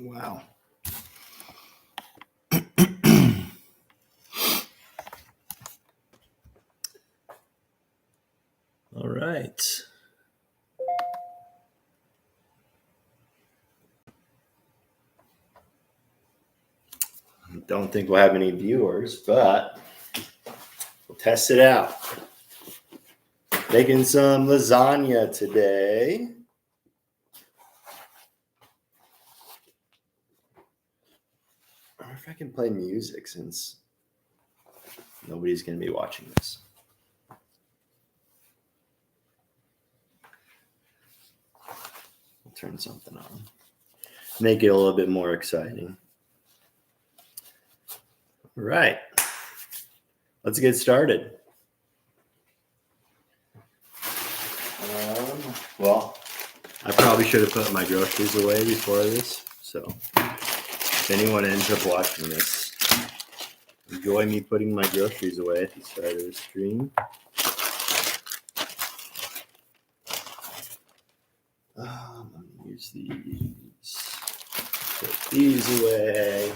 Wow. All right. Don't think we'll have any viewers, but we'll test it out. Making some lasagna today. I wonder if I can play music since nobody's going to be watching this. I'll turn something on. Make it a little bit more exciting. All right. Let's get started. Well, I probably should have put my groceries away before this. So if anyone ends up watching this, enjoy me putting my groceries away at the start of the stream. Let me use these. Put these away.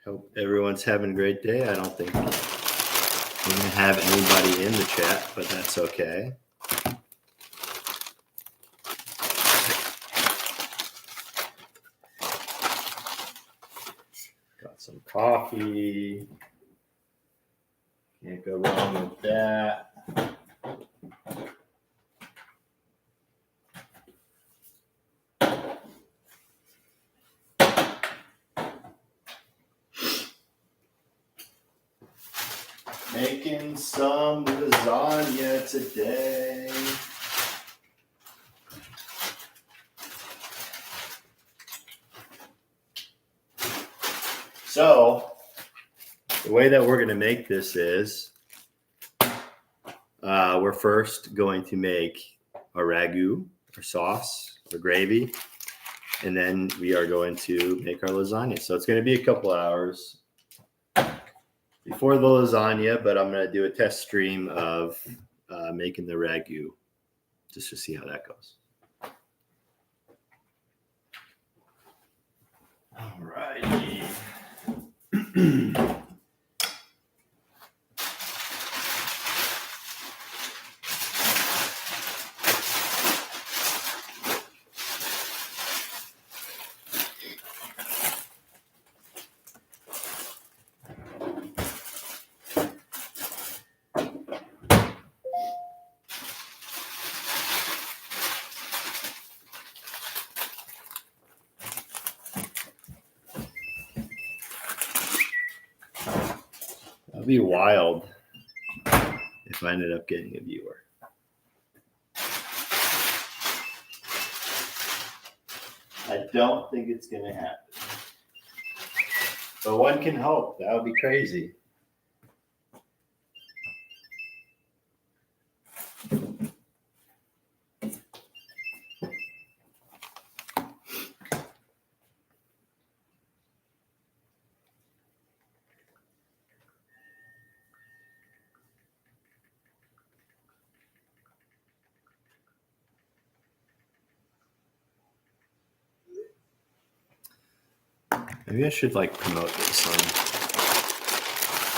Hope everyone's having a great day. I don't think we're going to have anybody in the chat, but that's okay. Got some coffee. Can't go wrong with that. Making some lasagna today. So, the way that we're going to make this is we're first going to make a ragu, or sauce, or gravy, and then we are going to make our lasagna. So it's going to be a couple hours before the lasagna, but I'm going to do a test stream of making the ragu just to see how that goes. All righty. That'd be wild if I ended up getting a viewer. I don't think it's going to happen. But one can hope. That would be crazy. Maybe I should promote this on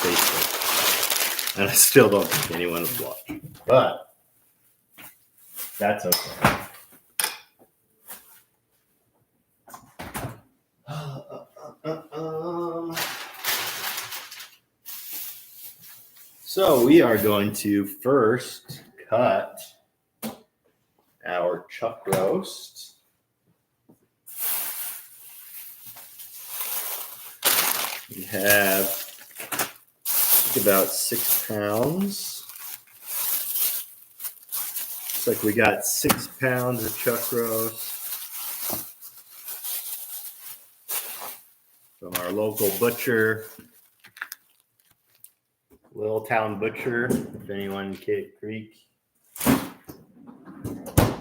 Facebook. And I still don't think anyone would watch. But that's okay. So we are going to first cut our chuck roast. We have about 6 pounds. Looks like we got 6 pounds of chuck roast from our local butcher, Little Town Butcher. If anyone in Cave Creek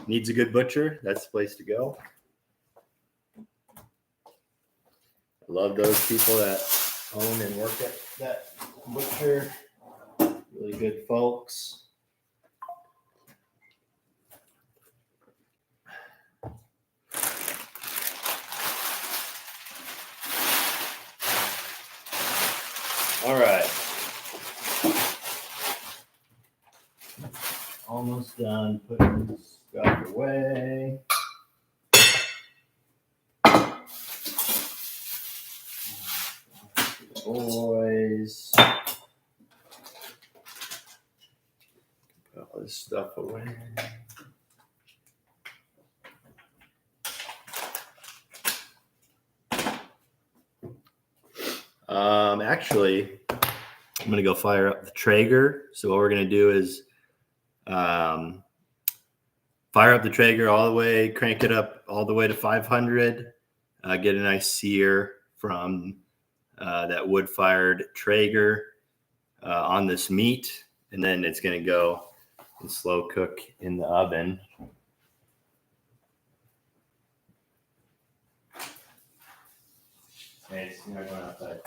needs a good butcher, that's the place to go. Love those people that own and work at that butcher. Really good folks. All right. Almost done putting stuff away. Boys. Put all this stuff away. Actually, I'm going to go fire up the Traeger. So what we're going to do is fire up the Traeger all the way, crank it up all the way to 500, get a nice sear from that wood-fired Traeger on this meat, and then it's going to go and slow cook in the oven. Hey, it's not going outside.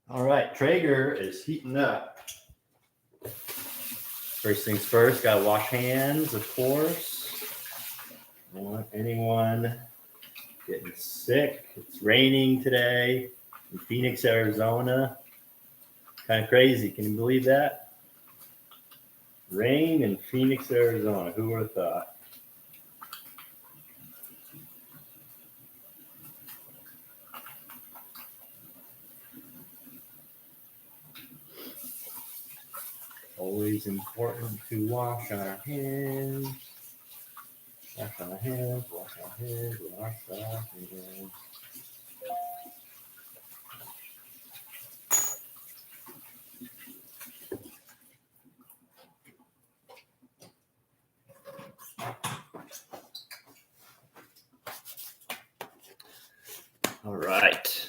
All right, Traeger is heating up. First things first, gotta wash hands, of course. I don't want anyone getting sick. It's raining today in Phoenix, Arizona. Kind of crazy. Can you believe that? Rain in Phoenix, Arizona. Who would have thought? Always important to wash our hands. Wash our hands, wash our hands, wash our hands. All right.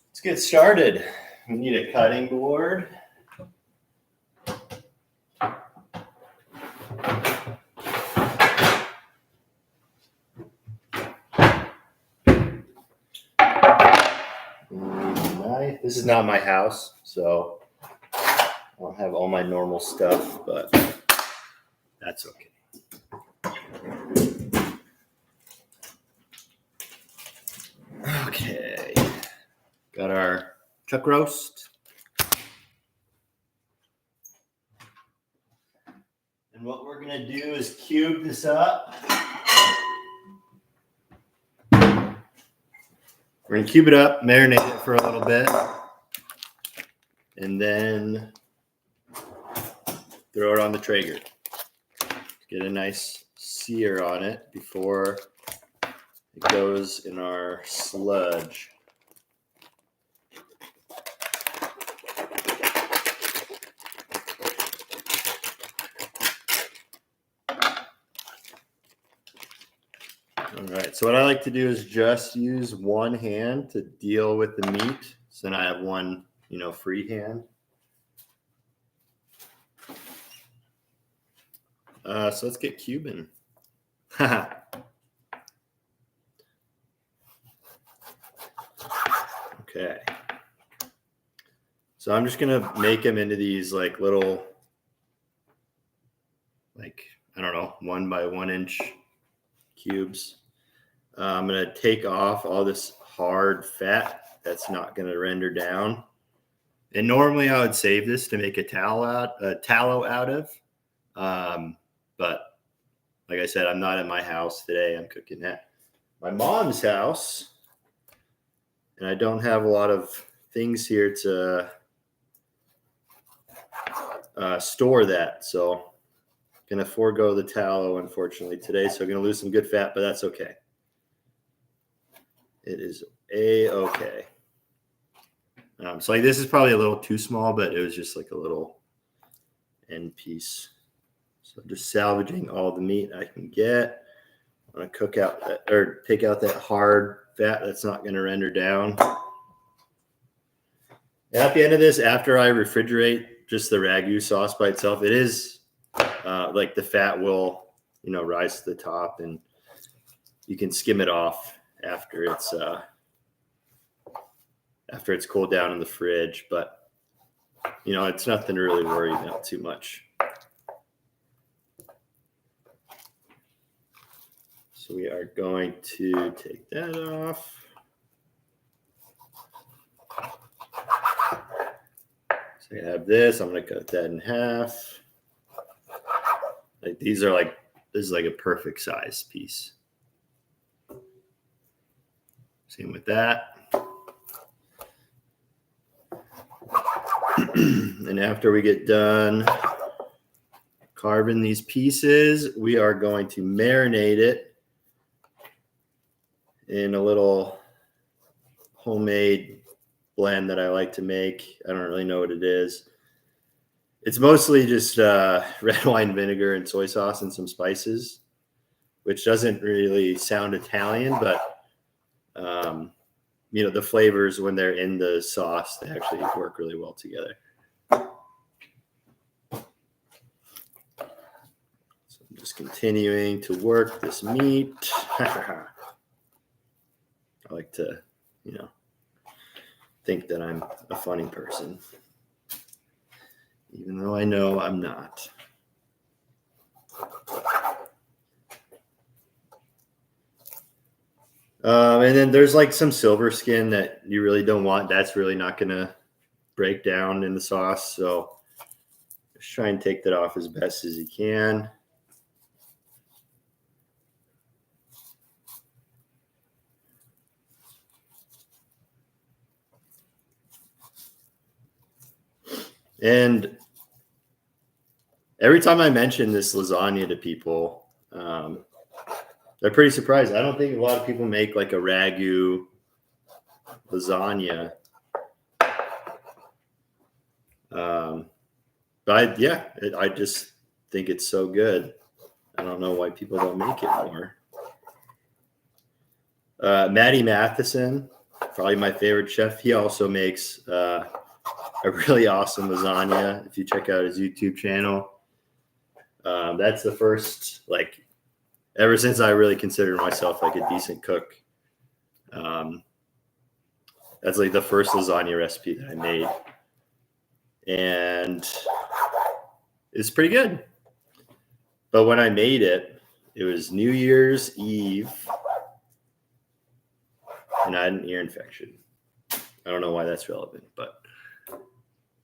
Let's get started. We need a cutting board. This is not my house, so I don't have all my normal stuff, but that's okay. Okay, got our chuck roast. And what we're gonna do is cube this up. We're gonna cube it up, marinate it for a little bit, and then throw it on the Traeger. Get a nice sear on it before it goes in our sludge. All right, so what I like to do is just use one hand to deal with the meat. So then I have one, free hand. So let's get Cuban. Okay. So I'm just gonna make them into these little, I don't know, 1 by 1 inch cubes. I'm gonna take off all this hard fat that's not gonna render down. And normally I would save this to make a tallow out of. But like I said, I'm not at my house today. I'm cooking at my mom's house, and I don't have a lot of things here to store that. So I'm going to forego the tallow, unfortunately, today. So I'm going to lose some good fat, but that's okay. It is A-okay. So like this is probably a little too small, but it was just like a little end piece. So just salvaging all the meat I can get. I'm going to cook out or take out that hard fat that's not going to render down. At the end of this, after I refrigerate just the ragu sauce by itself, it is like the fat will, rise to the top, and you can skim it off after it's cooled down in the fridge. But it's nothing to really worry about too much. So we are going to take that off. So I have this. I'm going to cut that in half. Like this is like a perfect size piece. Same with that. And after we get done carving these pieces, we are going to marinate it in a little homemade blend that I like to make. I don't really know what it is. It's mostly just red wine vinegar and soy sauce and some spices, which doesn't really sound Italian, but the flavors when they're in the sauce, they actually work really well together. So I'm just continuing to work this meat. I like to, think that I'm a funny person, even though I know I'm not. And then there's like some silver skin that you really don't want. That's really not going to break down in the sauce. So just try and take that off as best as you can. And every time I mention this lasagna to people, they're pretty surprised. I don't think a lot of people make like a ragu lasagna. But I just think it's so good. I don't know why people don't make it more. Matty Matheson, probably my favorite chef. He also makes a really awesome lasagna. If you check out his YouTube channel, that's the first, ever since I really considered myself like a decent cook. That's like the first lasagna recipe that I made, and it's pretty good. But when I made it, it was New Year's Eve, and I had an ear infection. I don't know why that's relevant, but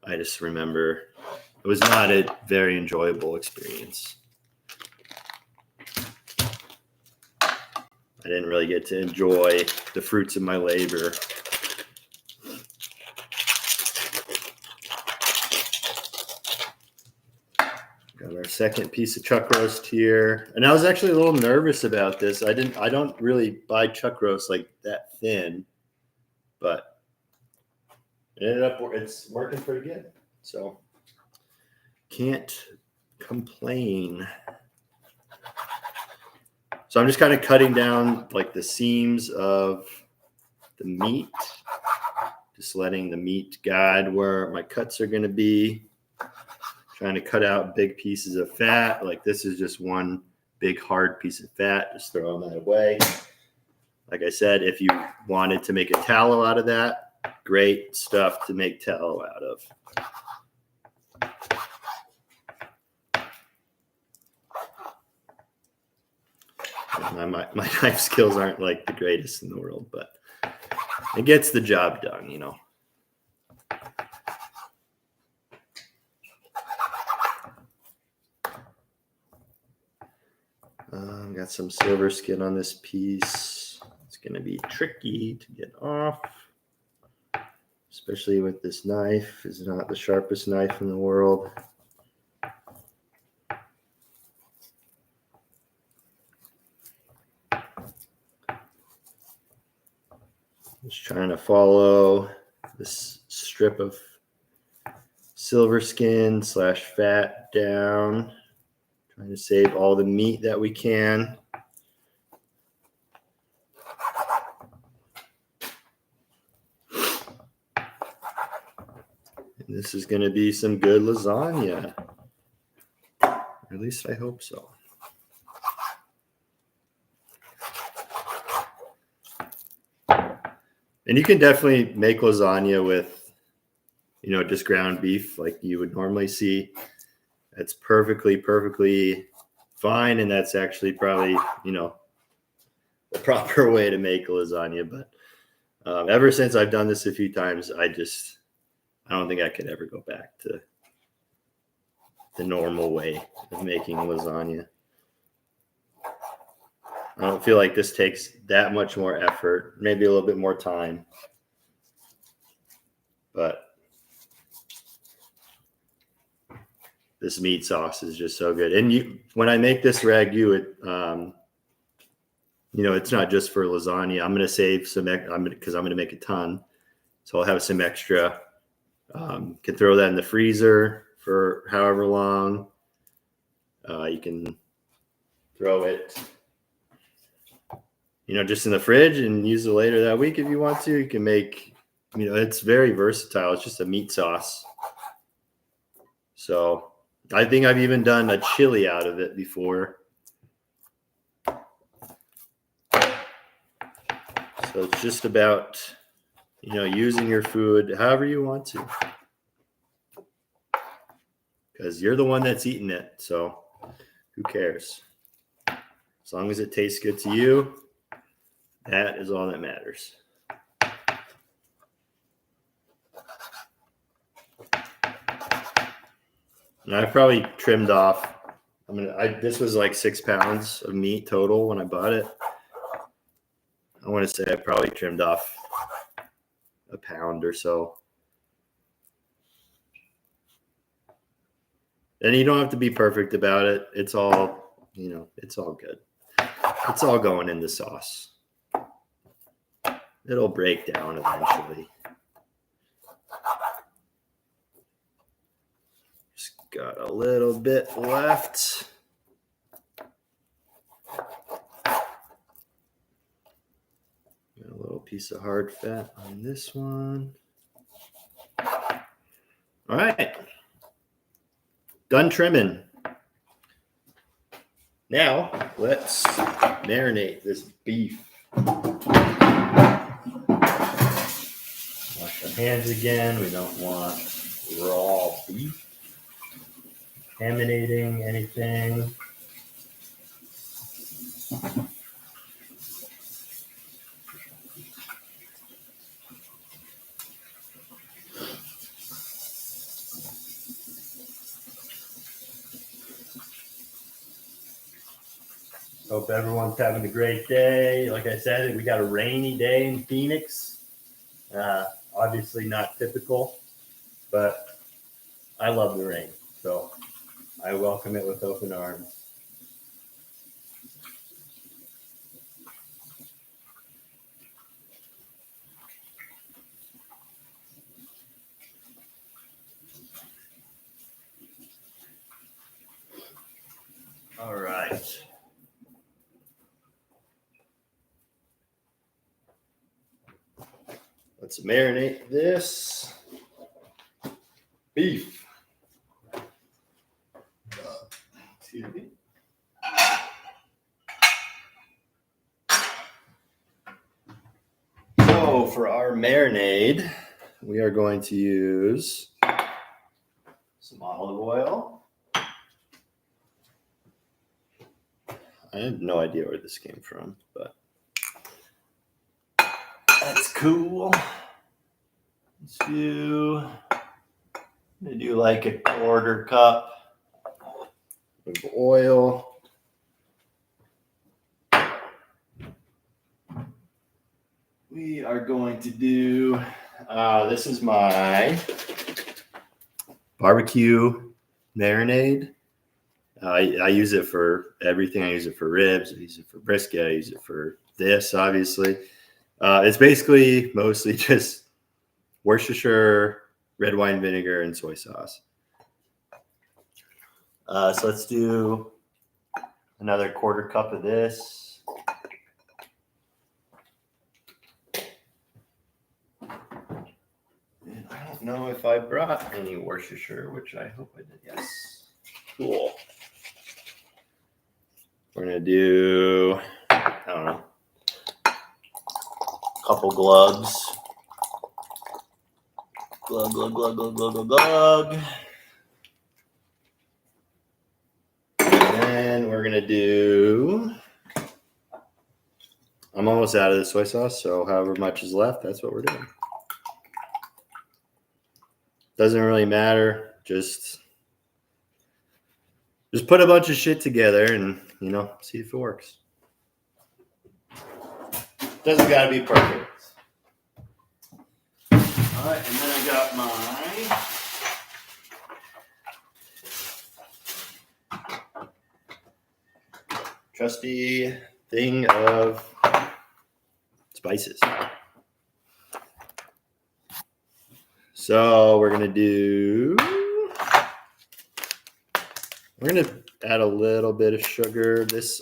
I just remember it was not a very enjoyable experience. I didn't really get to enjoy the fruits of my labor. Got our second piece of chuck roast here. And I was actually a little nervous about this. I don't really buy chuck roast like that thin, but it's working pretty good. So can't complain. So I'm just kind of cutting down like the seams of the meat, just letting the meat guide where my cuts are going to be. Trying to cut out big pieces of fat. Like this is just one big hard piece of fat. Just throwing that away. Like I said, if you wanted to make a tallow out of that, great stuff to make tallow out of. My knife skills aren't like the greatest in the world, but it gets the job done, Got some silver skin on this piece. It's going to be tricky to get off, especially with this knife. It's not the sharpest knife in the world. Just trying to follow this strip of silver skin / fat down. Trying to save all the meat that we can. And this is going to be some good lasagna. Or at least I hope so. And you can definitely make lasagna with, just ground beef like you would normally see. That's perfectly fine. And that's actually probably, the proper way to make a lasagna. But ever since I've done this a few times, I don't think I could ever go back to the normal way of making lasagna. I don't feel like this takes that much more effort, maybe a little bit more time. But this meat sauce is just so good. And when I make this ragu, it's not just for lasagna. I'm going to save some, because I'm going to make a ton. So I'll have some extra. Can throw that in the freezer for however long. You can throw it, just in the fridge and use it later that week if you want to. You can make, it's very versatile. It's just a meat sauce. So I think I've even done a chili out of it before. So it's just about, using your food however you want to. Because you're the one that's eating it. So who cares? As long as it tastes good to you, that is all that matters. And I've probably trimmed off. This was like 6 pounds of meat total when I bought it. I want to say I probably trimmed off a pound or so. And you don't have to be perfect about it. It's all, it's all good. It's all going in the sauce. It'll break down eventually. Just got a little bit left. Got a little piece of hard fat on this one. All right. Done trimming. Now, let's marinate this beef. Wash our hands again. We don't want raw beef contaminating anything. Hope everyone's having a great day. Like I said, we got a rainy day in Phoenix. Obviously not typical, but I love the rain. So I welcome it with open arms. All right. Let's marinate this beef. Excuse me. So for our marinade, we are going to use some olive oil. I have no idea where this came from, but that's cool. Let's do like a 1/4 cup of oil. we are going to do, this is my barbecue marinade. I use it for everything. I use it for ribs. I use it for brisket. I use it for this, obviously. It's basically mostly just Worcestershire, red wine vinegar, and soy sauce. So let's do another 1/4 cup of this. And I don't know if I brought any Worcestershire, which I hope I did. Yes. Cool. We're going to do, I don't know, a couple glugs. Glug, glug, glug, glug, glug, glug, glug. And then we're going to do, I'm almost out of the soy sauce, so however much is left, that's what we're doing. Doesn't really matter. Just put a bunch of shit together and, see if it works. Doesn't got to be perfect. All right, and then I got my trusty thing of spices. So we're going to add a little bit of sugar. This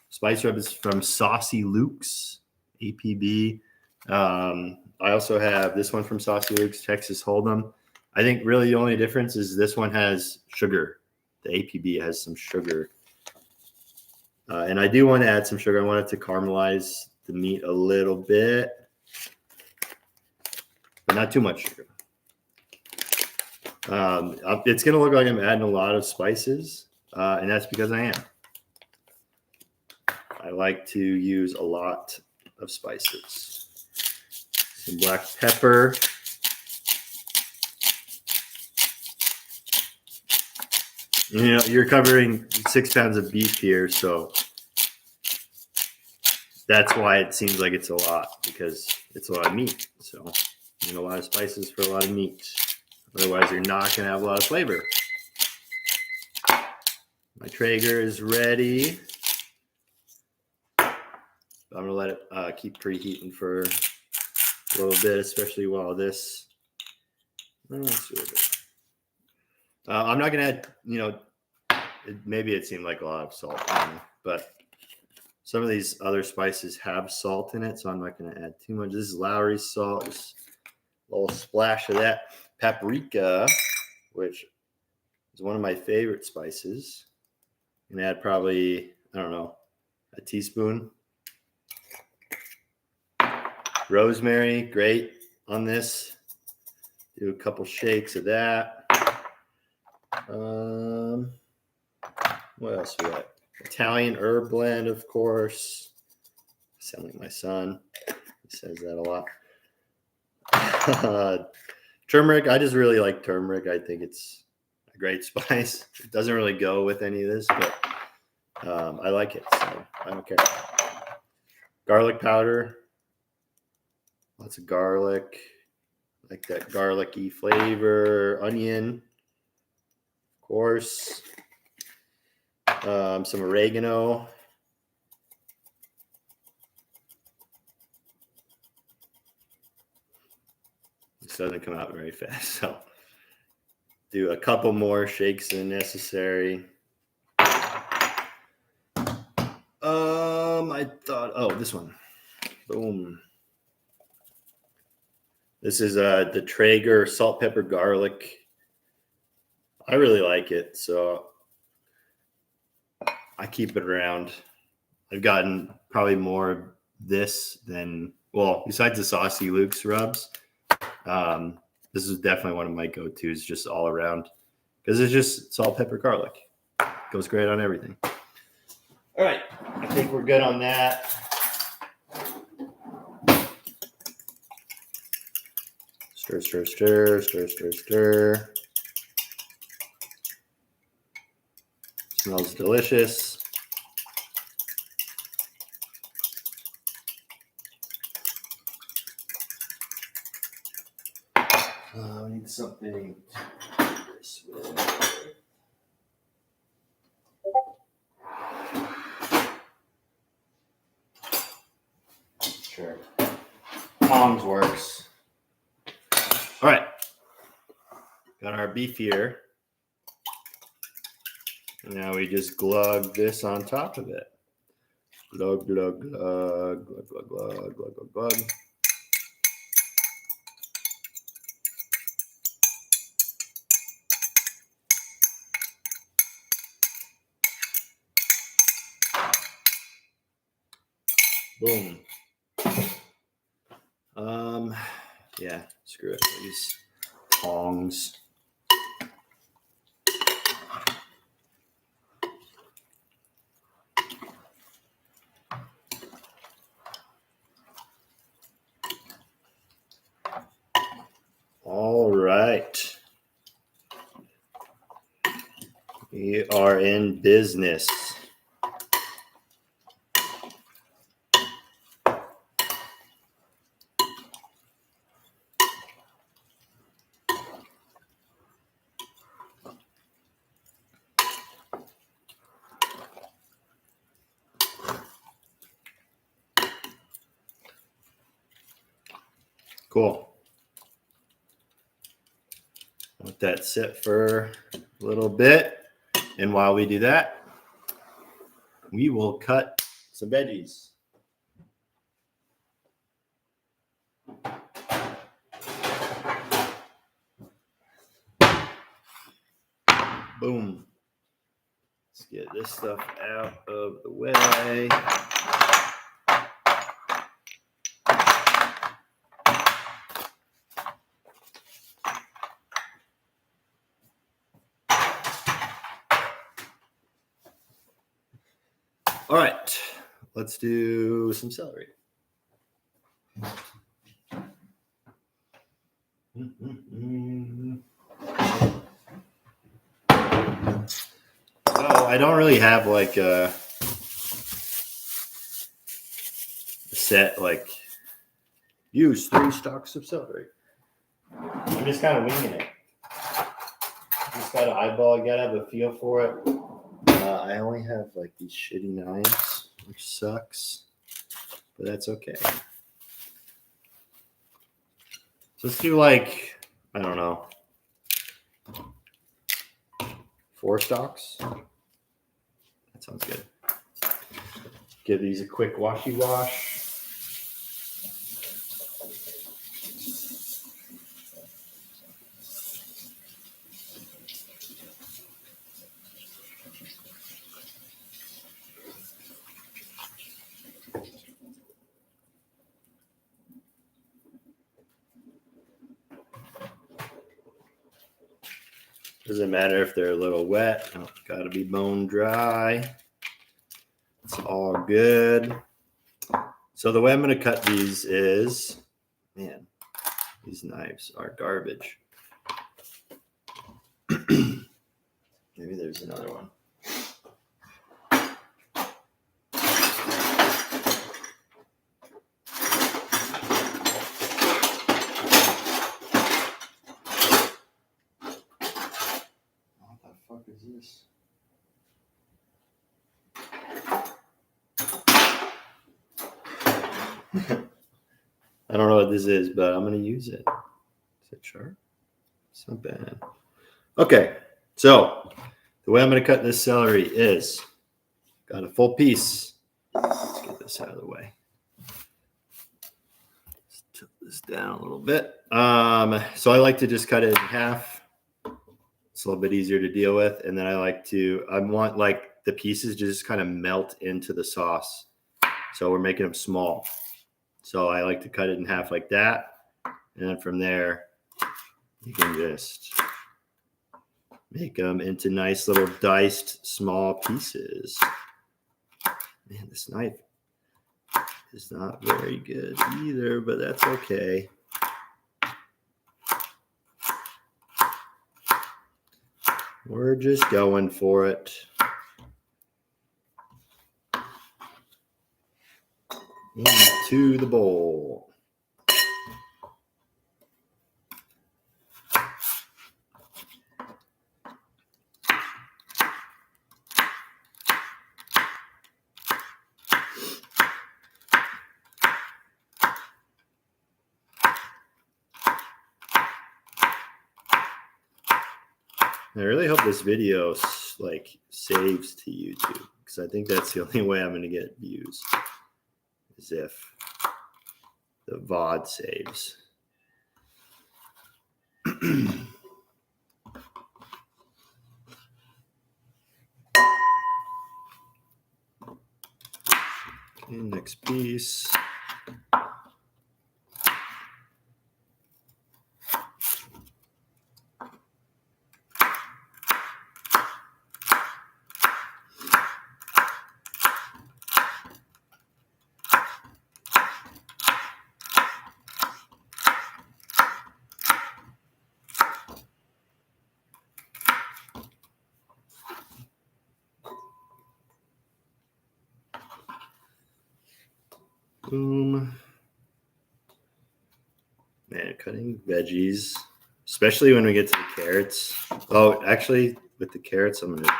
spice rub is from Saucy Luke's, APB. I also have this one from Saucy Luke's, Texas Hold'em. I think really the only difference is this one has sugar. The APB has some sugar. And I do want to add some sugar. I want it to caramelize the meat a little bit, but not too much sugar. It's going to look like I'm adding a lot of spices, and that's because I am. I like to use a lot of spices. Some black pepper. You're covering 6 pounds of beef here, so that's why it seems like it's a lot, because it's a lot of meat. So you need a lot of spices for a lot of meat. Otherwise, you're not going to have a lot of flavor. My Traeger is ready. I'm going to let it keep preheating for a little bit, especially while this. Let's see what it is. I'm not going to add, maybe it seemed like a lot of salt, but some of these other spices have salt in it, so I'm not going to add too much. This is Lowry's salt, just a little splash of that. Paprika, which is one of my favorite spices. I'm going to add probably, a teaspoon. Rosemary, great on this. Do a couple shakes of that. What else we got? Italian herb blend, of course. I sound like my son. He says that a lot. Turmeric, I just really like turmeric. I think it's a great spice. It doesn't really go with any of this, but I like it, so I don't care. Garlic powder. Lots of garlic. Like that garlicky flavor. Onion, of course. Some oregano. This doesn't come out very fast, so do a couple more shakes than necessary. I thought, this one. Boom. This is the Traeger salt, pepper, garlic. I really like it, so I keep it around. I've gotten probably more of this than, besides the Saucy Luke's rubs. This is definitely one of my go-tos, just all around, because it's just salt, pepper, garlic. Goes great on everything. All right, I think we're good on that. Stir, stir, stir, stir, stir, stir. Smells delicious. need something to do this with. Sure. Tongs works. All right. Got our beef here. And now we just glug this on top of it. Glug, glug, glug, glug, glug, glug, glug, glug, glug. Boom. Yeah, screw it. These tongs. All right. We are in business. Cool. Let that sit for a little bit. And while we do that, we will cut some veggies. Boom. Let's get this stuff out of the way. All right, let's do some celery. So I don't really have like a set, like use 3 stalks of celery. I'm just kind of winging it. Just got to eyeball, got to have a feel for it. I only have like these shitty knives, which sucks, but that's okay. So let's do like, I don't know, 4 stalks. That sounds good. Give these a quick washy wash. Doesn't matter if they're a little wet. Oh, gotta be bone dry. It's all good. So the way I'm gonna cut these is, man, these knives are garbage. Maybe there's another one. What the fuck is this? I don't know what this is, but I'm going to use it. Is it sharp? It's not bad. Okay, so the way I'm going to cut this celery is, got a full piece. Let's get this out of the way. Let's tilt this down a little bit. So I like to just cut it in half. It's a little bit easier to deal with. And then I want like the pieces to just kind of melt into the sauce. So we're making them small. So I like to cut it in half like that. And then from there, you can just make them into nice little diced small pieces. Man, this knife is not very good either, but that's okay. We're just going for it. Into the bowl. I really hope this video like saves to YouTube, because I think that's the only way I'm going to get views, is if the VOD saves. Okay, next piece. Boom. Man, cutting veggies, especially when we get to the carrots. Oh, actually, with the carrots, I'm going to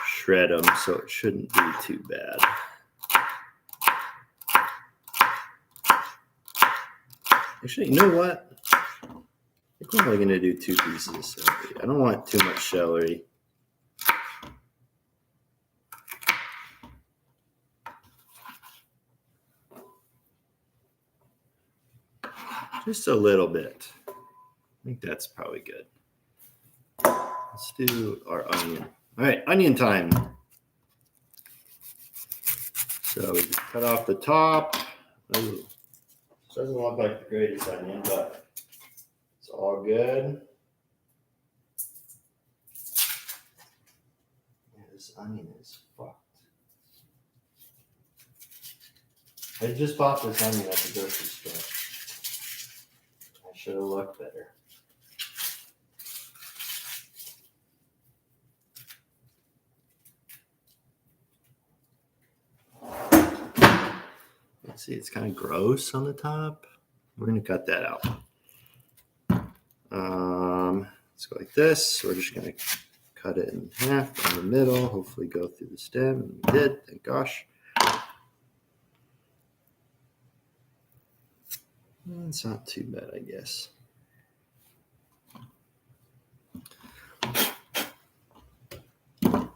shred them, so it shouldn't be too bad. Actually, you know what? I think I'm only going to do 2 pieces of celery. I don't want too much celery. Just a little bit. I think that's probably good. Let's do our onion. All right, onion time. So we just cut off the top. Ooh, this doesn't look like the greatest onion, but it's all good. Yeah, this onion is fucked. I just bought this onion at the grocery store. I should have looked better. Let's see, it's kind of gross on the top. We're going to cut that out. Let's go like this. We're just going to cut it in half down the middle, hopefully go through the stem. And we did, thank gosh. It's not too bad, I guess. All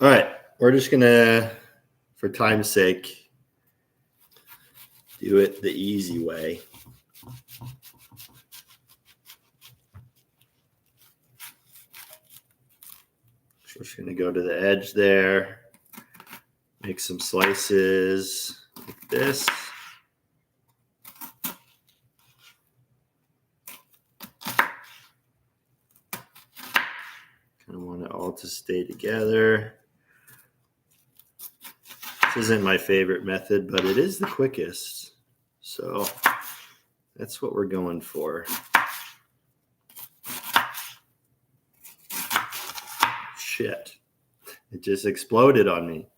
right, we're just going to, for time's sake, do it the easy way. So we're just going to go to the edge there, make some slices like this. Kind of want it all to stay together. This isn't my favorite method, but it is the quickest. So that's what we're going for. Shit. It just exploded on me.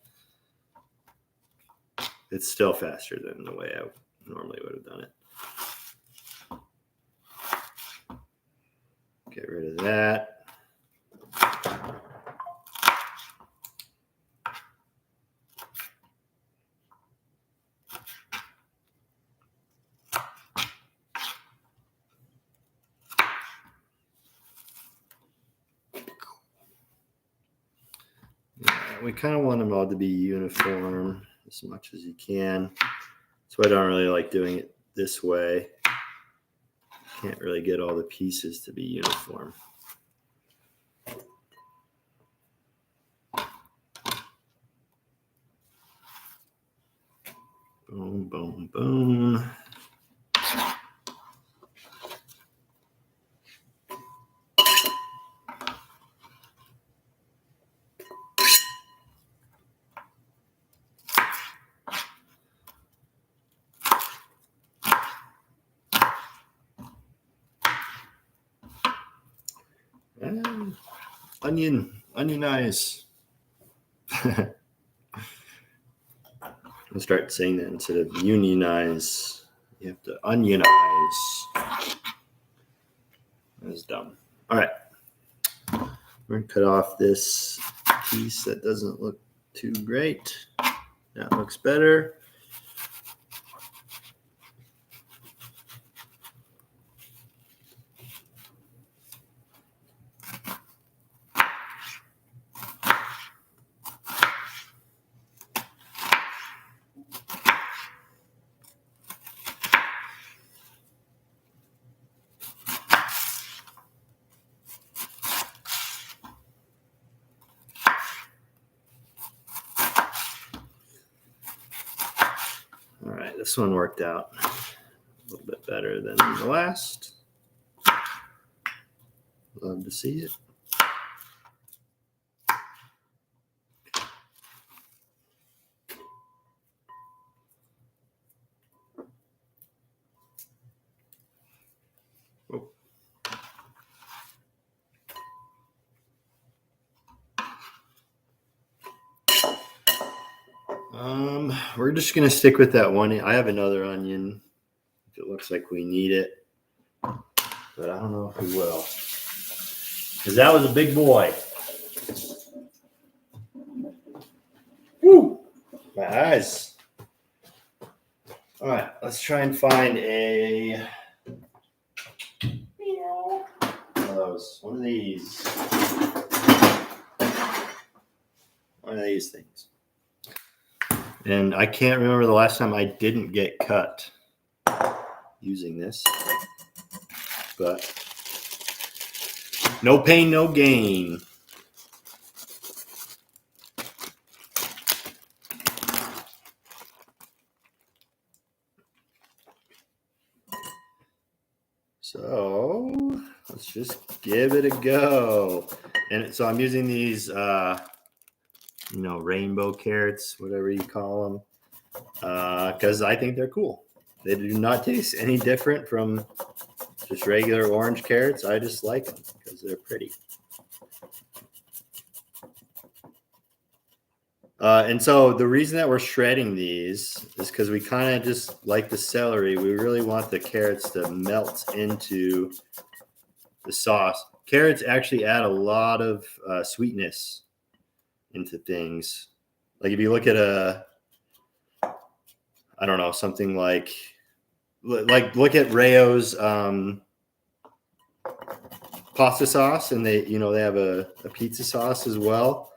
It's still faster than the way I normally would have done it. Get rid of that. We kind of want them all to be uniform as much as you can. That's why I don't really like doing it this way. Can't really get all the pieces to be uniform. Boom, boom, boom. And onionize. I'll start saying that instead of unionize. You have to onionize. That's dumb. All right. We're going to cut off this piece that doesn't look too great. That looks better. this one worked out a little bit better than the last. Love to see it. We're just gonna stick with that one. I have another onion if it looks like we need it, but I don't know if we will, because that was a big boy. Woo! My eyes. All right, let's try and find one of these. One of these things. And I can't remember the last time I didn't get cut using this, but no pain, no gain. So let's just give it a go. And so I'm using these, rainbow carrots, whatever you call them, because I think they're cool. They do not taste any different from just regular orange carrots. I just like them because they're pretty. And so the reason that we're shredding these is because we kind of just like the celery. We really want the carrots to melt into the sauce. Carrots actually add a lot of sweetness into things. Like if you look at something like look at Rayo's pasta sauce, and they have a pizza sauce as well.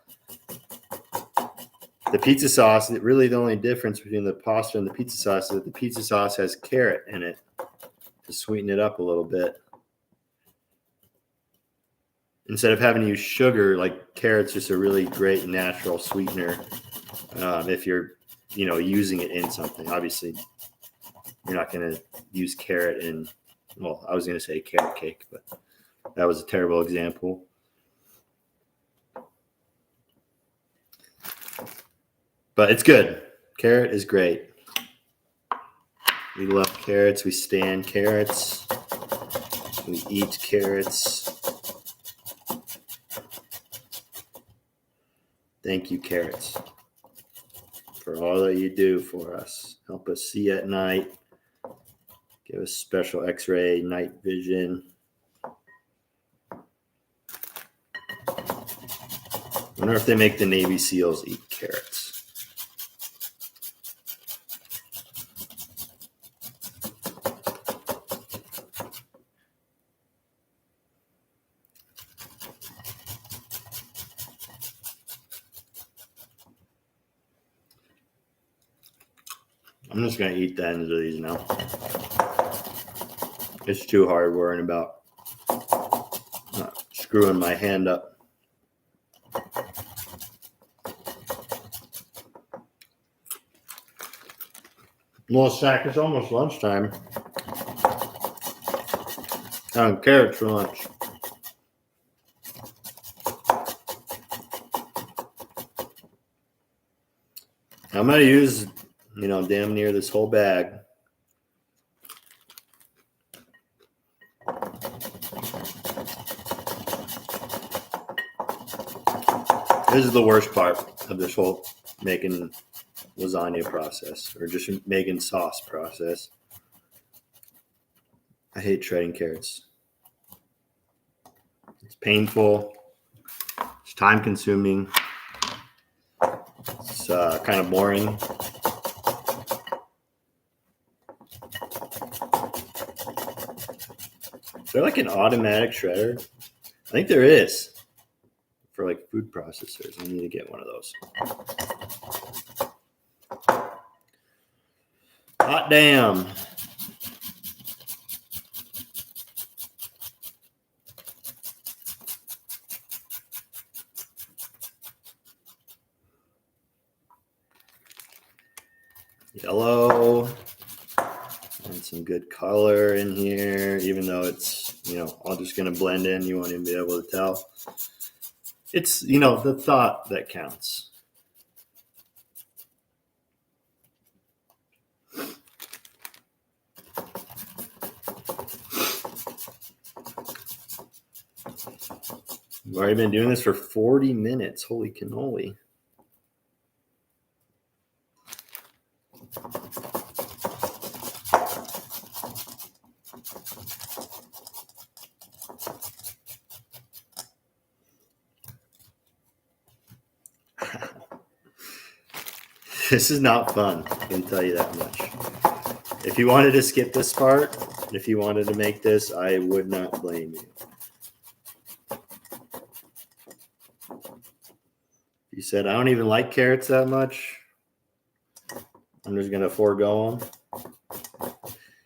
The pizza sauce, really the only difference between the pasta and the pizza sauce is that the pizza sauce has carrot in it to sweeten it up a little bit. Instead of having to use sugar, like carrot's just a really great natural sweetener if you're, using it in something. Obviously, you're not going to use carrot in, I was going to say carrot cake, but that was a terrible example. But it's good. Carrot is great. We love carrots. We stand carrots. We eat carrots. Thank you, carrots, for all that you do for us. Help us see at night. Give us special X-ray night vision. Wonder if they make the Navy SEALs eat carrots. I'm just going to eat the ends of these now. It's too hard worrying about screwing my hand up. Well, Zach, it's almost lunchtime. Carrots for lunch. I'm going to use, damn near this whole bag. This is the worst part of this whole making lasagna process, or just making sauce process. I hate shredding carrots. It's painful. It's time consuming. It's kind of boring. Is there like an automatic shredder? I think there is. For like food processors. I need to get one of those. Hot damn. Yellow, some good color in here, even though it's, all just going to blend in. You won't even be able to tell. It's, the thought that counts. We've already been doing this for 40 minutes. Holy cannoli. This is not fun, I can tell you that much. If you wanted to skip this part, if you wanted to make this, I would not blame you. You said, I don't even like carrots that much, I'm just going to forego them.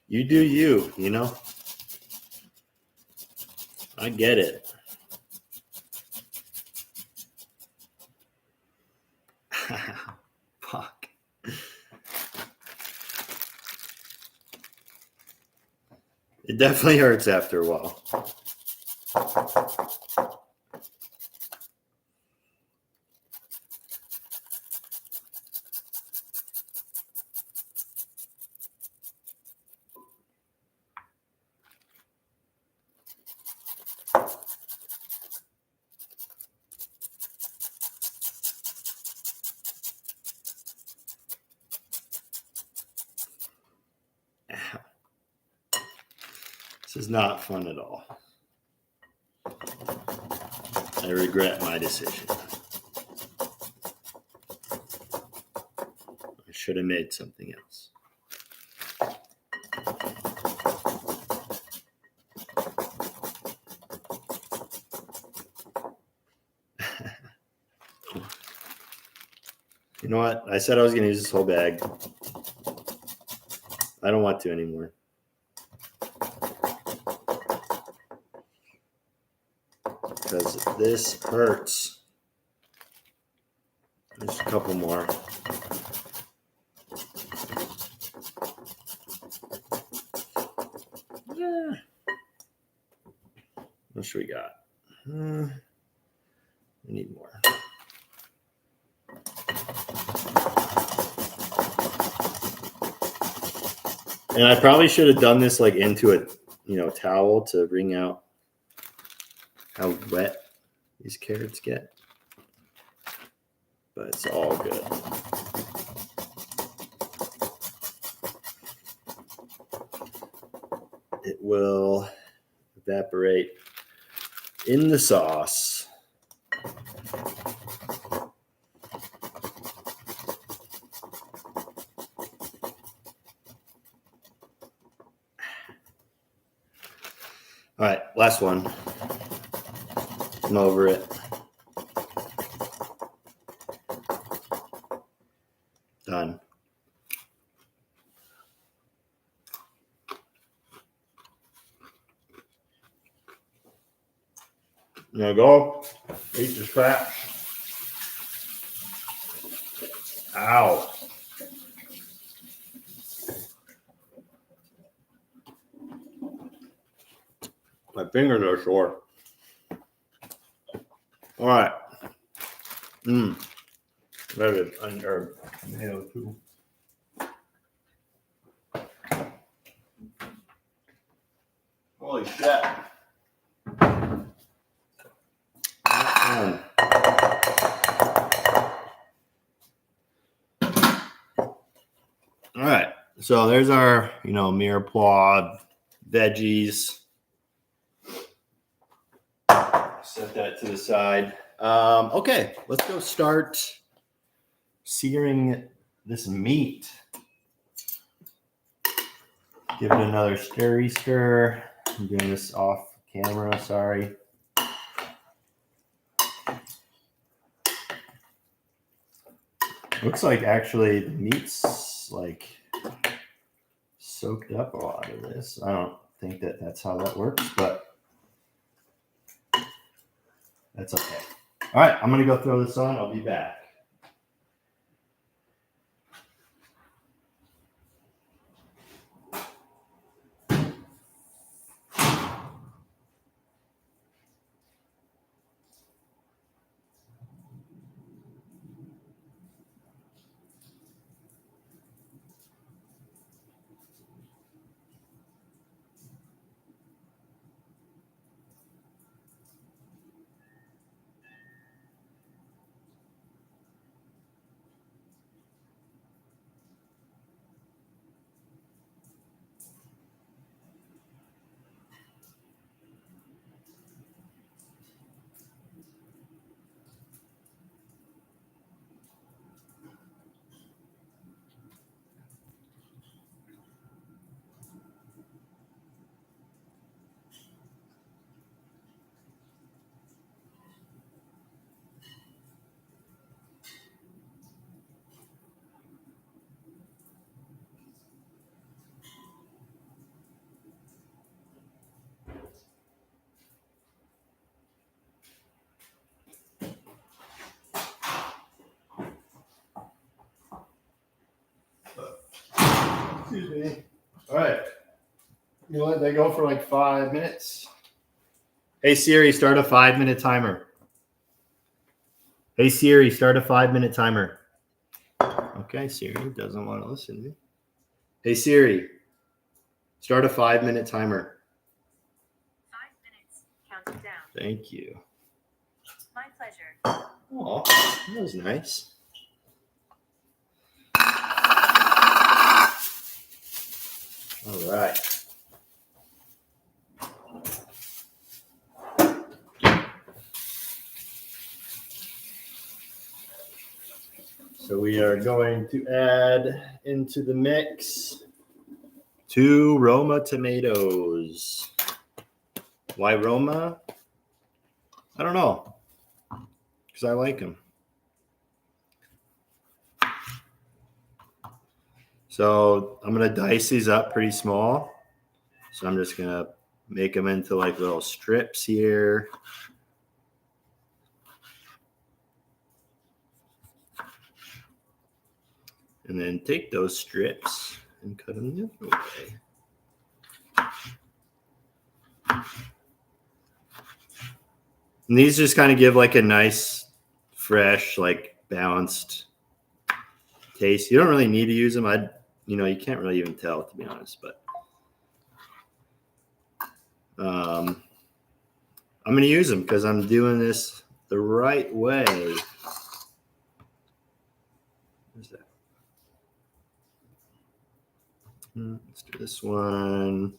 You do you, I get it. Fuck. It definitely hurts after a while. This is not fun at all. I regret my decision. I should have made something else. You know what? I said I was going to use this whole bag. I don't want to anymore. Because this hurts. Just a couple more. Yeah. What should we got? We need more. And I probably should have done this like into a towel to wring out how wet these carrots get. But it's all good. It will evaporate in the sauce. All right, last one. I'm over it. Done. Now go eat the scraps. Ow. My fingers are sore. All right. Very good. Or tomato too. Holy shit. All right. So there's our, mirepoix veggies. Set that to the side. Okay, let's go start searing this meat. Give it another stir. I'm doing this off camera, sorry. Looks like actually the meat's like soaked up a lot of this. I don't think that's how that works, but that's okay. All right, I'm going to go throw this on. I'll be back. Excuse me. All right. You let that go for like 5 minutes. Hey Siri, start a 5-minute timer. Hey Siri, start a 5-minute timer. Okay, Siri doesn't want to listen to me. Hey Siri, start a 5-minute timer. 5 minutes, counting down. Thank you. My pleasure. Oh, that was nice. All right. So we are going to add into the mix 2 Roma tomatoes. Why Roma? I don't know. Because I like them. So I'm going to dice these up pretty small. So I'm just going to make them into like little strips here. And then take those strips and cut them the other way. And these just kind of give like a nice, fresh, like balanced taste. You don't really need to use them. You can't really even tell, to be honest. But I'm going to use them because I'm doing this the right way. Where's that? Let's do this one.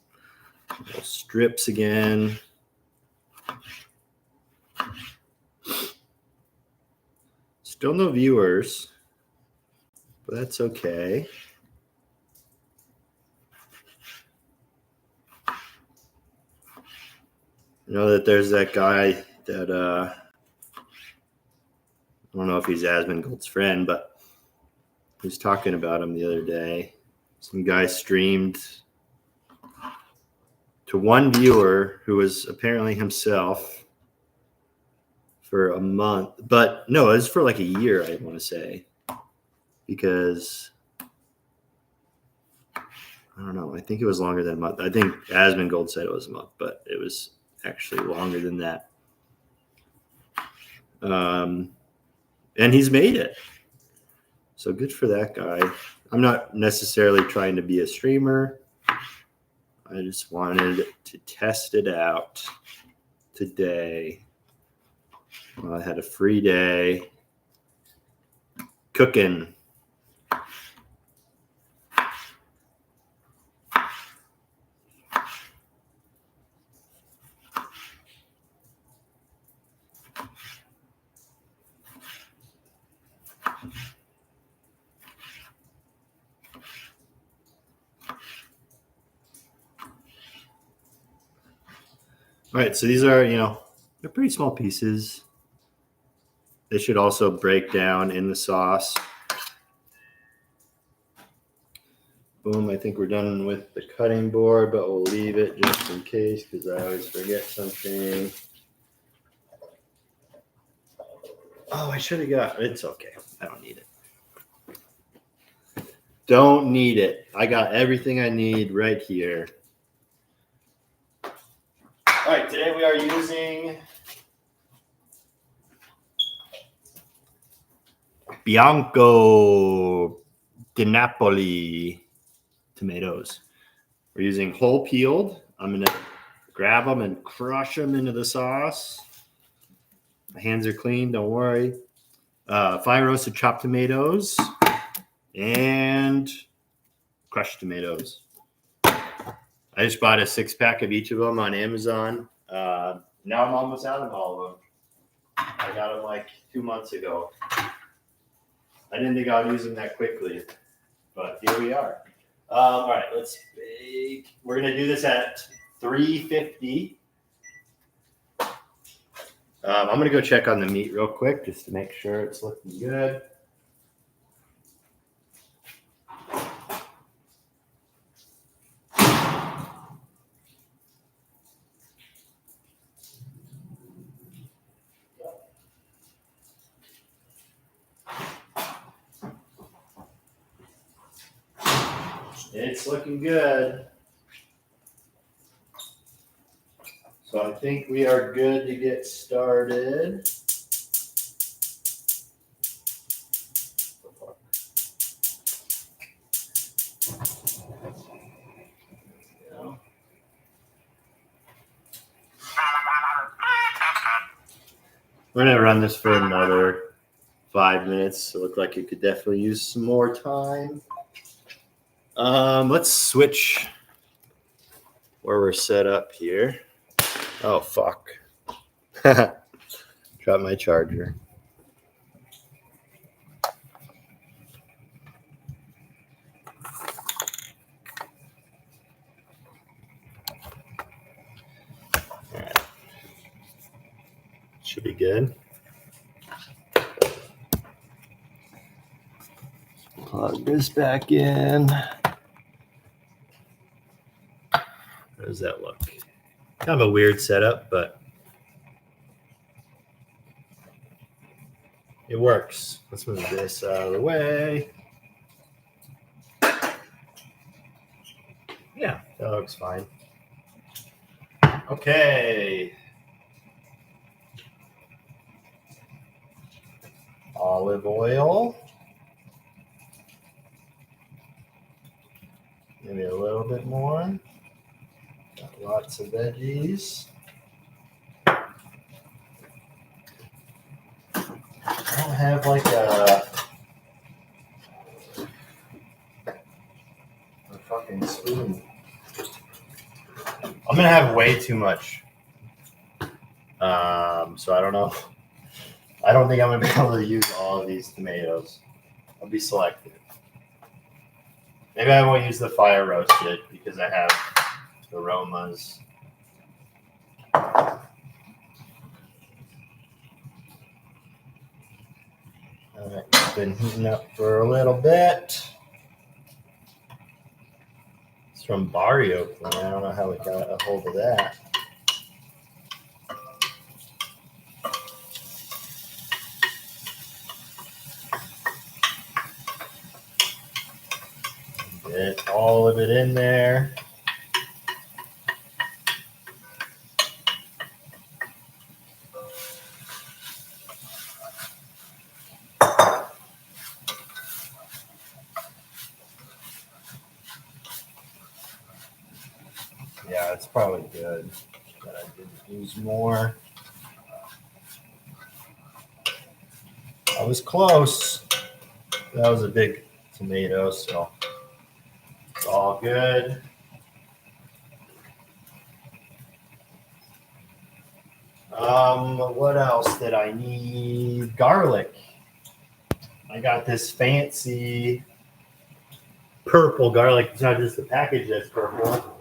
Little strips again. Still no viewers, but that's okay. I know that there's that guy that I don't know if he's Asmongold's friend, but he was talking about him the other day. Some guy streamed to one viewer who was apparently himself for a month. But no, it was for like a year, I want to say. Because I don't know. I think it was longer than a month. I think Asmongold said it was a month, but it was actually longer than that. And he's made it. So good for that guy. I'm not necessarily trying to be a streamer. I just wanted to test it out today. Well, I had a free day cooking. All right, so these are, they're pretty small pieces. They should also break down in the sauce. Boom, I think we're done with the cutting board, but we'll leave it just in case because I always forget something. Oh, I should have it's okay. I don't need it. Don't need it. I got everything I need right here. All right, today we are using Bianco di Napoli tomatoes. We're using whole peeled. I'm going to grab them and crush them into the sauce. My hands are clean, don't worry. Fine roasted chopped tomatoes and crushed tomatoes. I just bought a 6-pack of each of them on Amazon. Now I'm almost out of all of them. I got them like 2 months ago. I didn't think I would use them that quickly, but here we are. All right, let's bake. We're going to do this at 350. I'm going to go check on the meat real quick just to make sure it's looking good. It's looking good. So I think we are good to get started. Yeah. We're gonna run this for another 5 minutes. It looked like it could definitely use some more time. Let's switch where we're set up here. Oh fuck. Dropped my charger. Alright. Should be good. Plug this back in. How does that look? Kind of a weird setup, but it works. Let's move this out of the way. Yeah, that looks fine. Okay. Olive oil. Maybe a little bit more. Got lots of veggies. I don't have like a fucking spoon. I'm gonna have way too much. So I don't know. I don't think I'm gonna be able to use all of these tomatoes. I'll be selective. Maybe I won't use the fire roasted because I have aromas. Alright, it's been heating up for a little bit. It's from Barrio Clean. I don't know how we got a hold of that. Get all of it in there. Yeah, it's probably good that I didn't use more. I was close. That was a big tomato, so it's all good. What else did I need? Garlic. I got this fancy purple garlic. It's not just the package that's purple.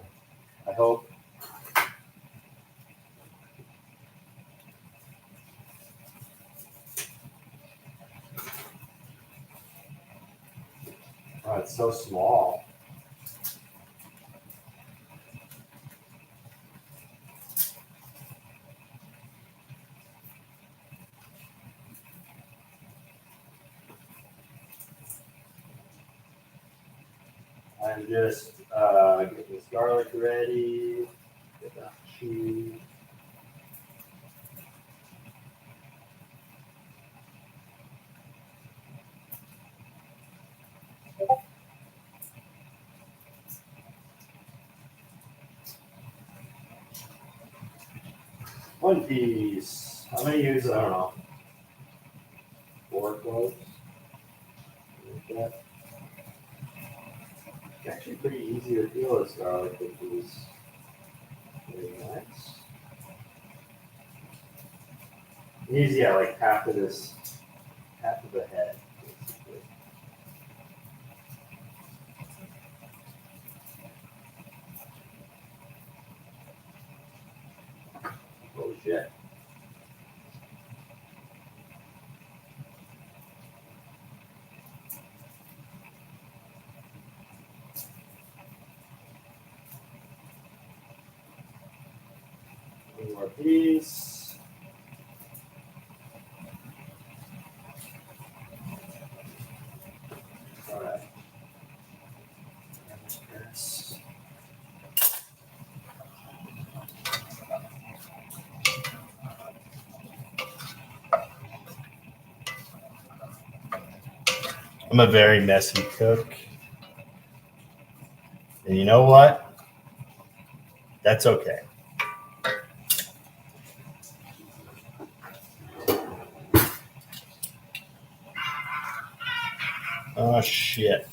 I hope. Oh, it's so small. I'm just getting this garlic ready. Get that cheese. One piece. I'm gonna use, I don't know, 4 cloves. Like that. It's actually pretty easy to peel this garlic with these. Very nice. Easy, yeah, like half of this, half of the head. Basically. Oh shit. One more piece. All right. I'm a very messy cook. And you know what? That's okay. Oh, shit.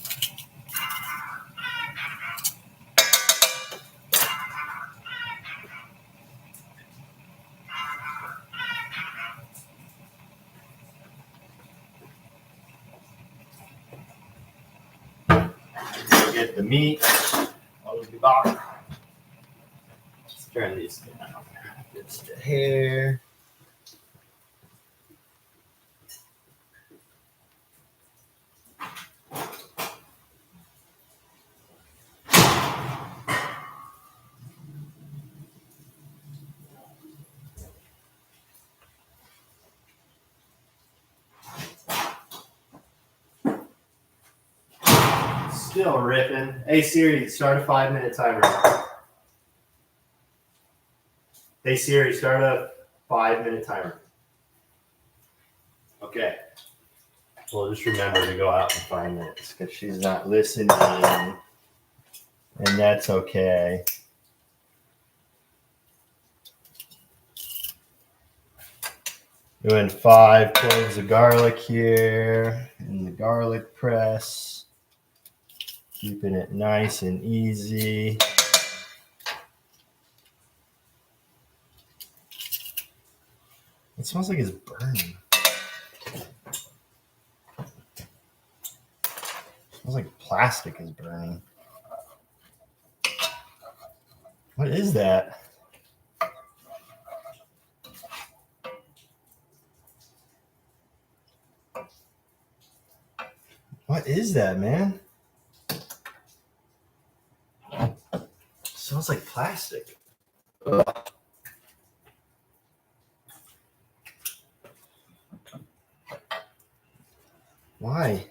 Go get the meat. I'll be back. Let's turn these down. It's the hair. Still ripping. Hey Siri, start a 5-minute timer. Hey Siri, start a 5-minute timer. Okay. Well, just remember to go out in 5 minutes because she's not listening. And that's okay. Doing 5 cloves of garlic here in the garlic press. Keeping it nice and easy. It smells like it's burning. It smells like plastic is burning. What is that? What is that, man? It smells like plastic. Ugh. Why?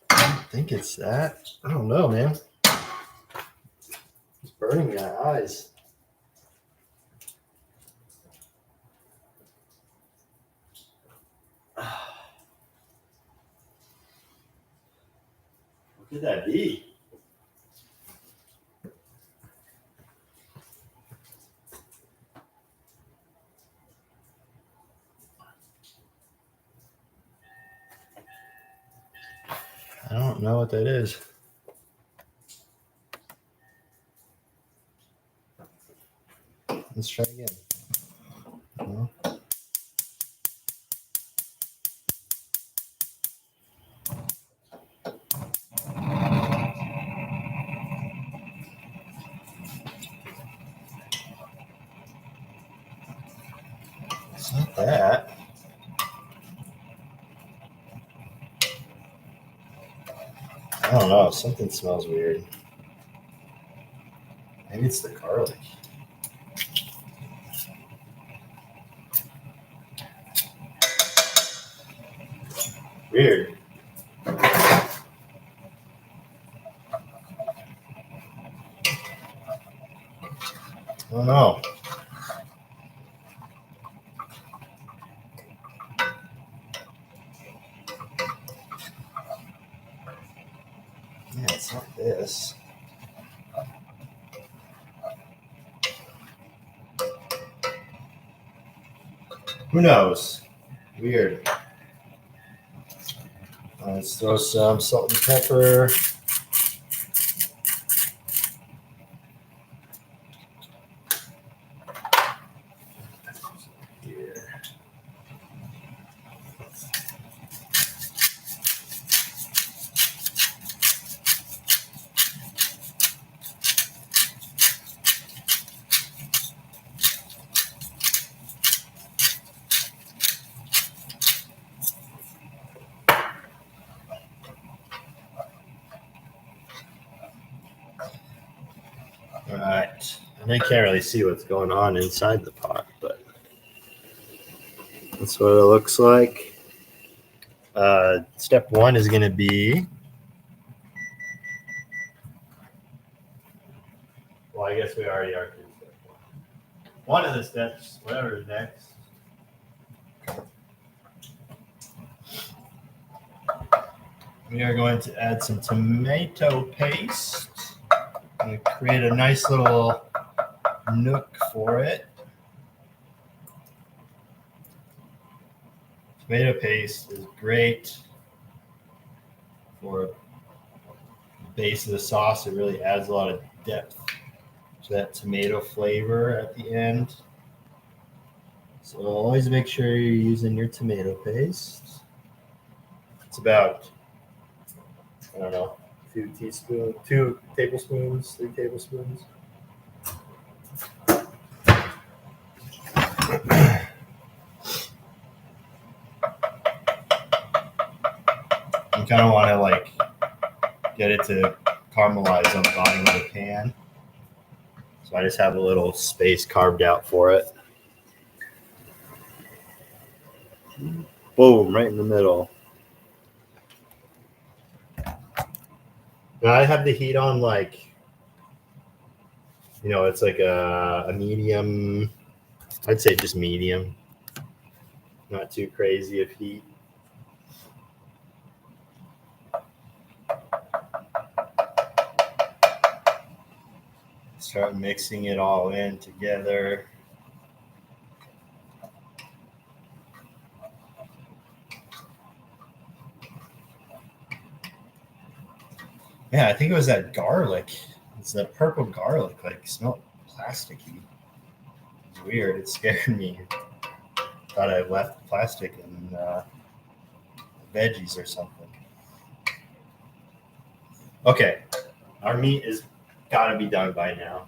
I think it's that. I don't know, man. It's burning my eyes. What could that be? I don't know what that is. Let's try again. No. It's not that. I don't know. Something smells weird. Maybe it's the garlic. Weird. I don't know. Yeah, it's not this. Who knows? Weird. Let's throw some salt and pepper. Here. All right. And I can't really see what's going on inside the pot, but that's what it looks like. Step 1 is going to be Well, I guess we already are through step one. One of the steps, whatever is next. We are going to add some tomato paste. I'm going to create a nice little nook for it. Tomato paste is great for the base of the sauce. It really adds a lot of depth to that tomato flavor at the end. So always make sure you're using your tomato paste. It's about, I don't know, 2 tablespoons, 3 tablespoons. You kind of want to like get it to caramelize on the bottom of the pan. So I just have a little space carved out for it. Boom, right in the middle. Now I have the heat on like, it's like a medium, I'd say just medium. Not too crazy of heat. Start mixing it all in together. Yeah, I think it was that garlic. It's that purple garlic, like smelled plasticky. It's weird. It scared me. Thought I left plastic in veggies or something. Okay, our meat is gotta be done by now.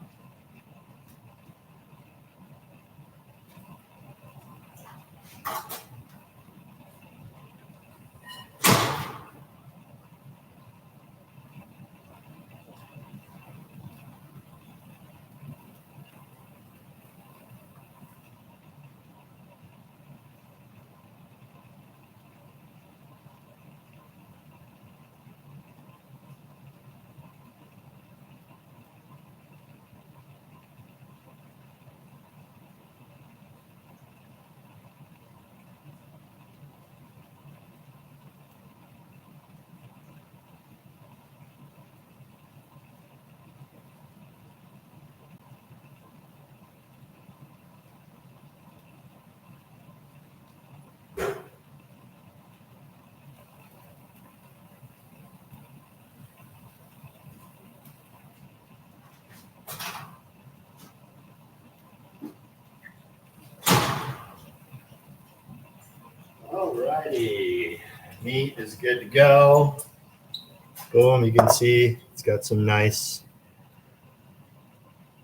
Alrighty, meat is good to go. Boom, you can see it's got some nice,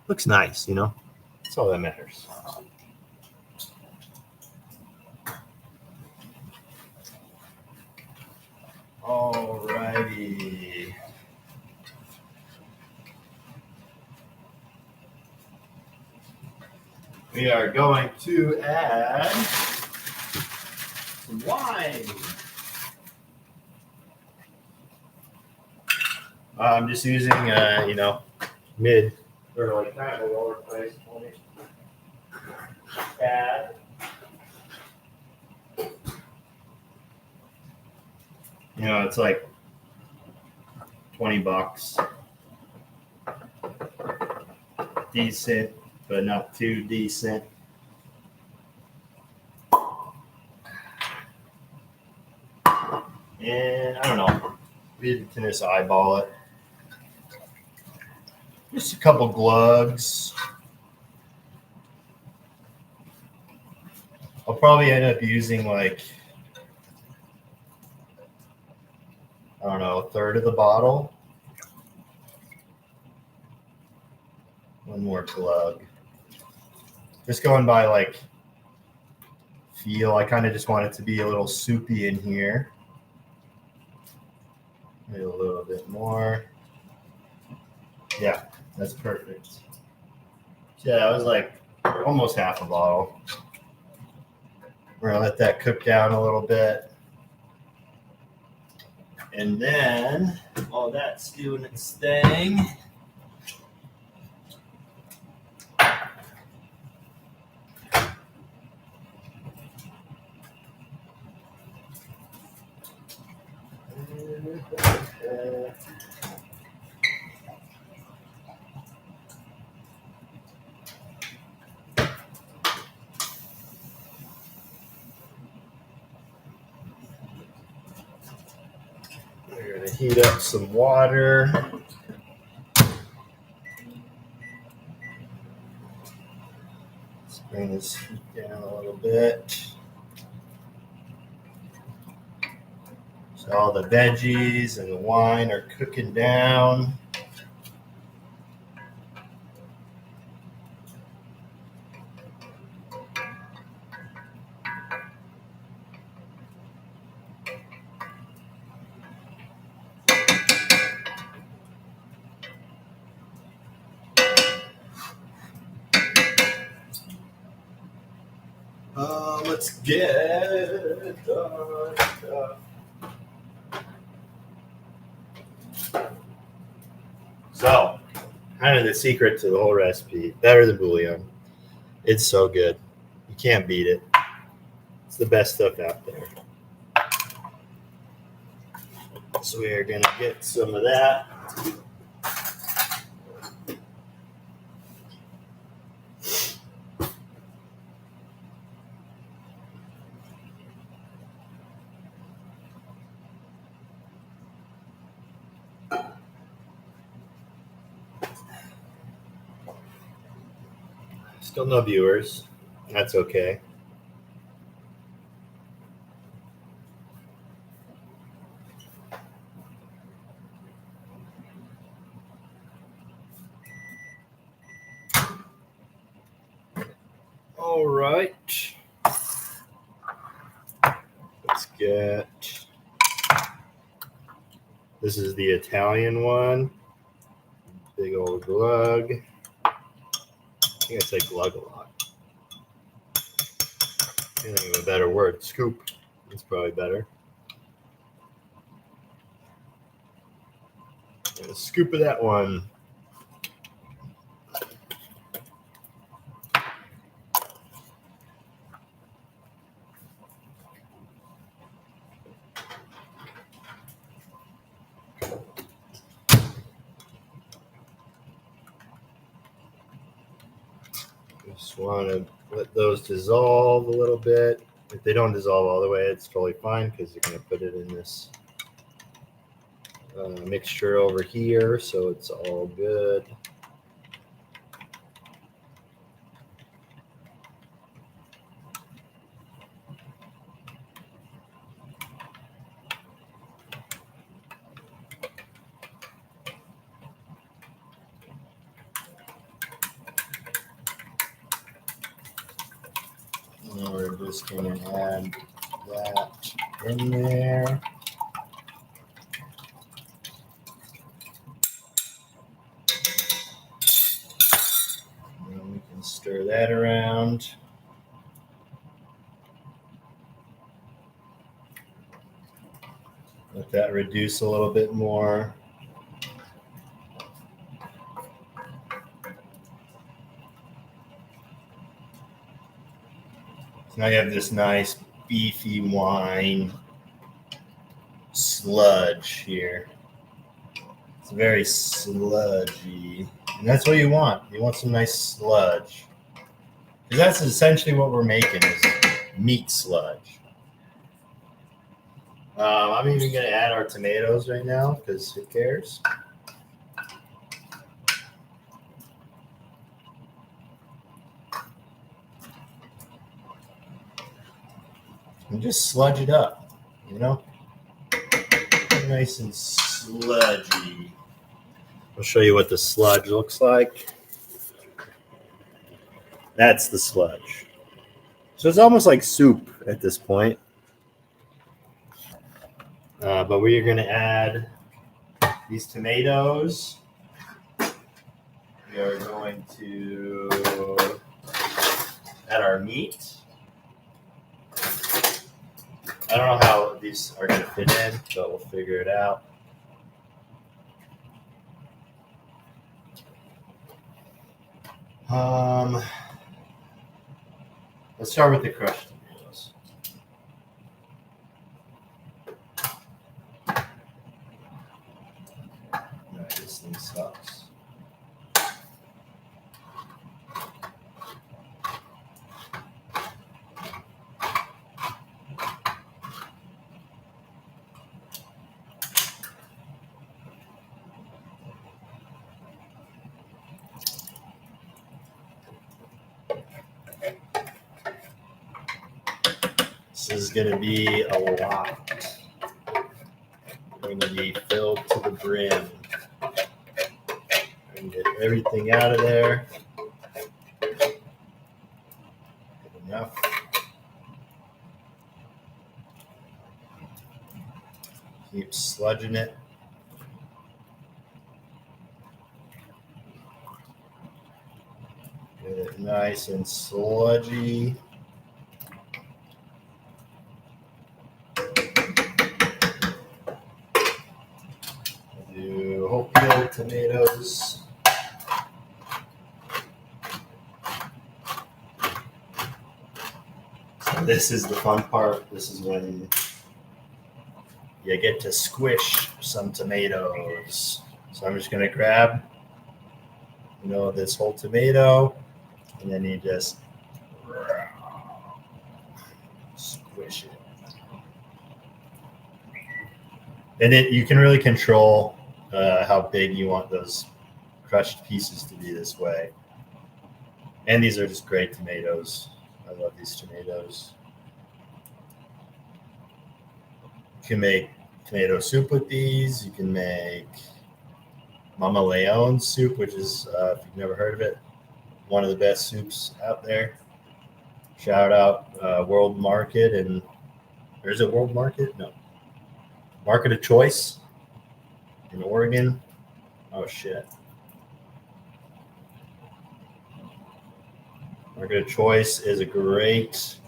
looks nice, That's all that matters. Alrighty. We are going to add some wine. I'm just using, mid or like kind of a lower price point. Add. It's like $20. Decent, but not too decent. And I don't know, we can just eyeball it. Just a couple glugs. I'll probably end up using like, I don't know, a third of the bottle. One more glug. Just going by like feel. I kind of just want it to be a little soupy in here. Maybe a little bit more. Yeah, that's perfect. So yeah, that was like almost half a bottle. We're gonna let that cook down a little bit. And then while that's doing its thing, We're going to heat up some water. Let's bring this heat down a little bit. So all the veggies and the wine are cooking down. Let's get So, kind of the secret to the whole recipe, better than bouillon. It's so good. You can't beat it. It's the best stuff out there. So we are going to get some of that. Still no viewers. That's okay. All right. Let's get. This is the Italian one. Big old glug. I think I say glug a lot. I can't think of a better word. Scoop. That's probably better. And a scoop of that one. Just want to let those dissolve a little bit. If they don't dissolve all the way, it's totally fine because you're going to put it in this mixture over here, so it's all good. And we're just going to add that in there. And we can stir that around. Let that reduce a little bit more. So now you have this nice beefy wine sludge here. It's very sludgy. And that's what you want. You want some nice sludge. Because that's essentially what we're making is meat sludge. I'm even going to add our tomatoes right now because who cares? And just sludge it up, you know? Nice and sludgy. I'll show you what the sludge looks like. That's the sludge. So it's almost like soup at this point. But we're going to add these tomatoes. We are going to add our meat. I don't know how these are going to fit in, but we'll figure it out. Let's start with the crushed tomatoes. cups. This is going to be a lot. Going to be filled to the brim. And get everything out of there. Good enough. Keep sludging it. Get it nice and sludgy. Do whole peeled tomatoes. So this is the fun part. This is when you get to squish some tomatoes. So I'm just going to grab, this whole tomato, and then you just squish it. And you can really control how big you want those crushed pieces to be this way. And these are just great tomatoes. I love these tomatoes. You can make tomato soup with these. You can make Mama Leon's soup, which is, if you've never heard of it, one of the best soups out there. Shout out World Market. And or is it World Market? No. Market of Choice in Oregon. Oh, shit. Market of Choice is a great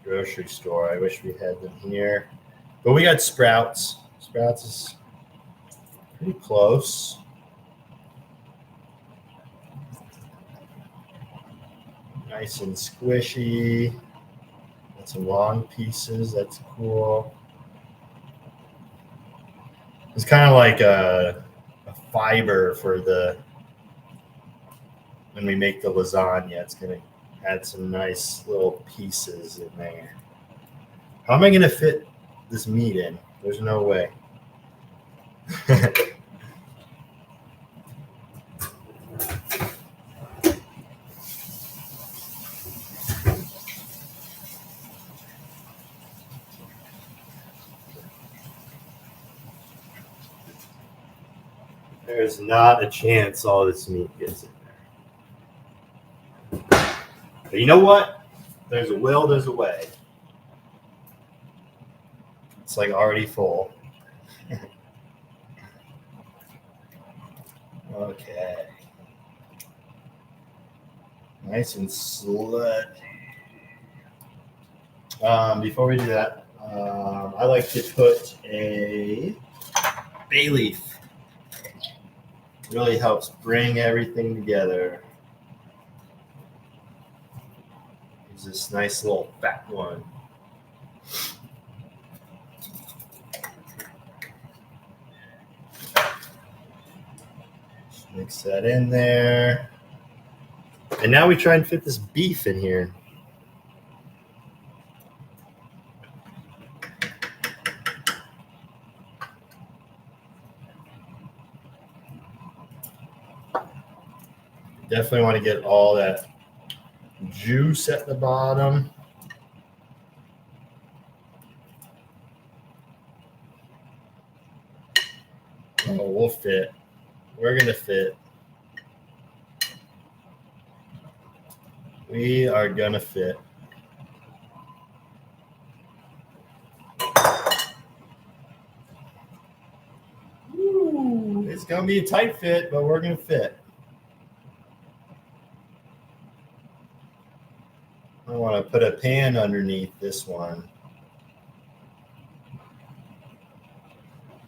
grocery store. I wish we had them here. But we got Sprouts. Sprouts is pretty close. Nice and squishy. Got some long pieces. That's cool. It's kind of like a fiber for when we make the lasagna. It's going to add some nice little pieces in there. How am I going to fit this meat in? There's no way. There's not a chance all this meat gets in there. But you know what? There's a will, there's a way. It's like already full. Okay. Nice and sludgy. Before we do that, I like to put a bay leaf. Really helps bring everything together. Use this nice little fat one. Just mix that in there. And now we try and fit this beef in here. Definitely want to get all that juice at the bottom. Oh, we'll fit. We're going to fit. We are going to fit. Ooh, it's going to be a tight fit, but we're going to fit. I want to put a pan underneath this one.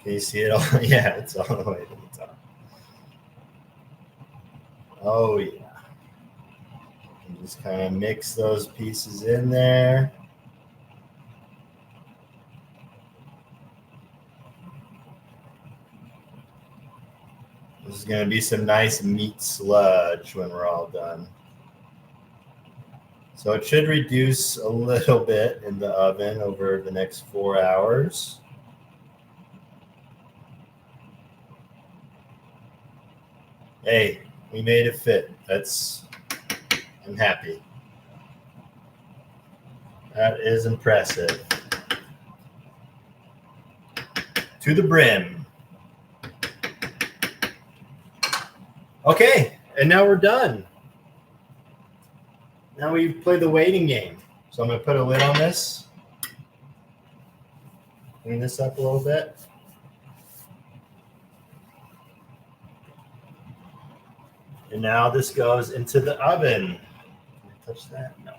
Can you see it all? Yeah, it's all the way to the top. Oh, yeah. And just kind of mix those pieces in there. This is going to be some nice meat sludge when we're all done. So it should reduce a little bit in the oven over the next 4 hours. Hey, we made it fit. I'm happy. That is impressive. To the brim. Okay, and now we're done. Now we play the waiting game. So I'm going to put a lid on this. Clean this up a little bit. And now this goes into the oven. Can I touch that? No.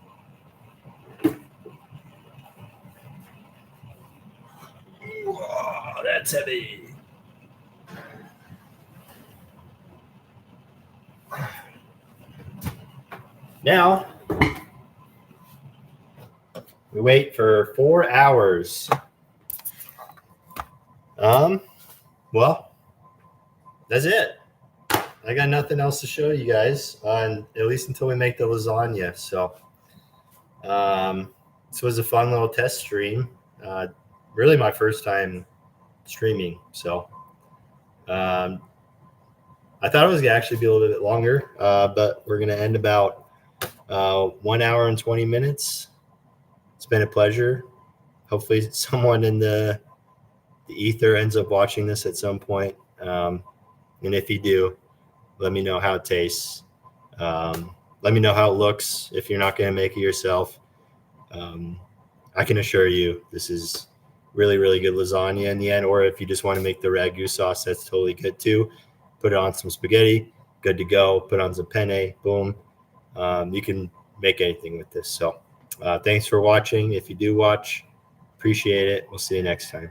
Whoa, that's heavy. Now, we wait for 4 hours. Well, that's it. I got nothing else to show you guys, at least until we make the lasagna. So, this was a fun little test stream. Really my first time streaming. So, I thought it was gonna actually be a little bit longer, but we're gonna end about 1 hour and 20 minutes. It's been a pleasure. Hopefully someone in the ether ends up watching this at some point. And if you do, let me know how it tastes. Let me know how it looks if you're not going to make it yourself. I can assure you this is really, really good lasagna in the end. Or if you just want to make the ragu sauce, that's totally good too. Put it on some spaghetti, good to go. Put on some penne, boom. You can make anything with this. So thanks for watching. If you do watch, appreciate it. We'll see you next time.